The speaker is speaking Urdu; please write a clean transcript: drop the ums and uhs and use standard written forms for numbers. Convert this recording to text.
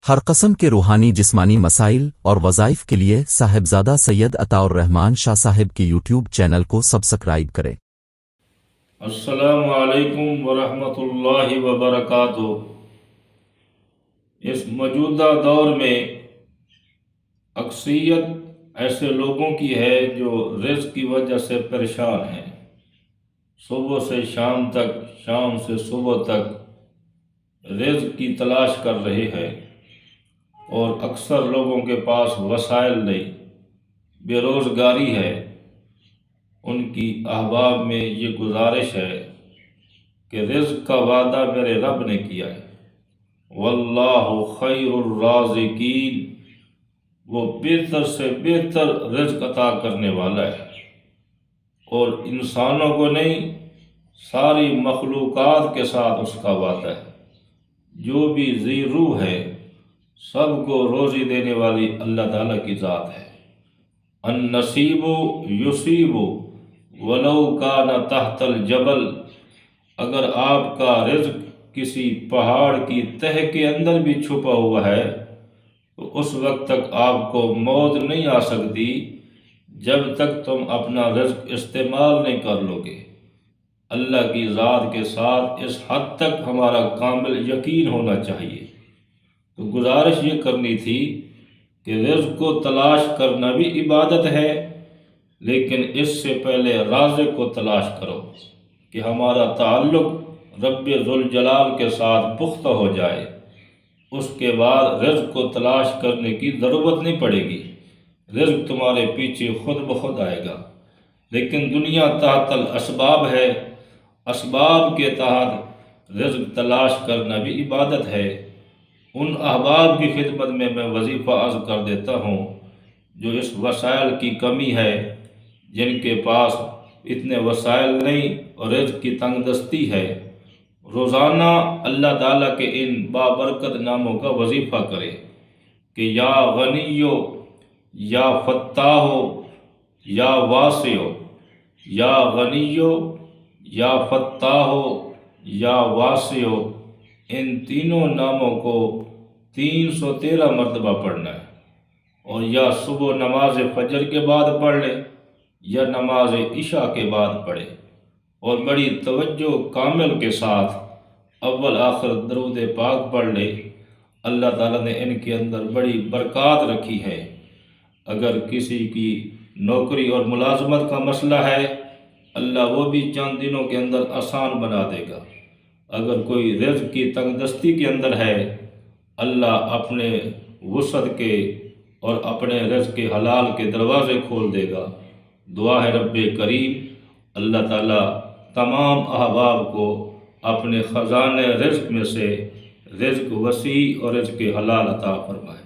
ہر قسم کے روحانی جسمانی مسائل اور وظائف کے لیے صاحبزادہ سید عطا الرحمن شاہ صاحب کی یوٹیوب چینل کو سبسکرائب کریں۔ السلام علیکم ورحمۃ اللہ وبرکاتہ۔ اس موجودہ دور میں اکثریت ایسے لوگوں کی ہے جو رزق کی وجہ سے پریشان ہیں، صبح سے شام تک، شام سے صبح تک رزق کی تلاش کر رہے ہیں، اور اکثر لوگوں کے پاس وسائل نہیں، بے روزگاری ہے۔ ان کی احباب میں یہ گزارش ہے کہ رزق کا وعدہ میرے رب نے کیا ہے، واللہ خیر الرازقین، وہ بہتر سے بہتر رزق عطا کرنے والا ہے، اور انسانوں کو نہیں، ساری مخلوقات کے ساتھ اس کا وعدہ ہے۔ جو بھی ذی روح ہے سب کو روزی دینے والی اللہ تعالیٰ کی ذات ہے۔ النصیب یصیب ولو کان تحت الجبل، اگر آپ کا رزق کسی پہاڑ کی تہ کے اندر بھی چھپا ہوا ہے تو اس وقت تک آپ کو موت نہیں آ سکتی جب تک تم اپنا رزق استعمال نہیں کر لو گے۔ اللہ کی ذات کے ساتھ اس حد تک ہمارا کامل یقین ہونا چاہیے۔ تو گزارش یہ کرنی تھی کہ رزق کو تلاش کرنا بھی عبادت ہے، لیکن اس سے پہلے رازق کو تلاش کرو کہ ہمارا تعلق رب ذوالجلال کے ساتھ پختہ ہو جائے۔ اس کے بعد رزق کو تلاش کرنے کی ضرورت نہیں پڑے گی، رزق تمہارے پیچھے خود بخود آئے گا۔ لیکن دنیا تحت الاسباب ہے، اسباب کے تحت رزق تلاش کرنا بھی عبادت ہے۔ ان احباب کی خدمت میں وظیفہ عرض کر دیتا ہوں جو اس وسائل کی کمی ہے، جن کے پاس اتنے وسائل نہیں اور رزق کی تنگ دستی ہے، روزانہ اللہ تعالیٰ کے ان بابرکت ناموں کا وظیفہ کرے کہ یا غنیو، یا فتاحو، یا واسعو، یا غنیو، یا فتاحو، یا واسعو، ان تینوں ناموں کو 313 مرتبہ پڑھنا ہے، اور یا صبح نماز فجر کے بعد پڑھ لے یا نماز عشاء کے بعد پڑھے، اور بڑی توجہ کامل کے ساتھ اول آخر درود پاک پڑھ لے۔ اللہ تعالیٰ نے ان کے اندر بڑی برکات رکھی ہے۔ اگر کسی کی نوکری اور ملازمت کا مسئلہ ہے، اللہ وہ بھی چند دنوں کے اندر آسان بنا دے گا۔ اگر کوئی رزق کی تنگ دستی کے اندر ہے، اللہ اپنے وسعت کے اور اپنے رزق کے حلال کے دروازے کھول دے گا۔ دعا ہے رب کریم اللہ تعالیٰ تمام احباب کو اپنے خزانے رزق میں سے رزق وسیع اور رزق حلال عطا فرمائے۔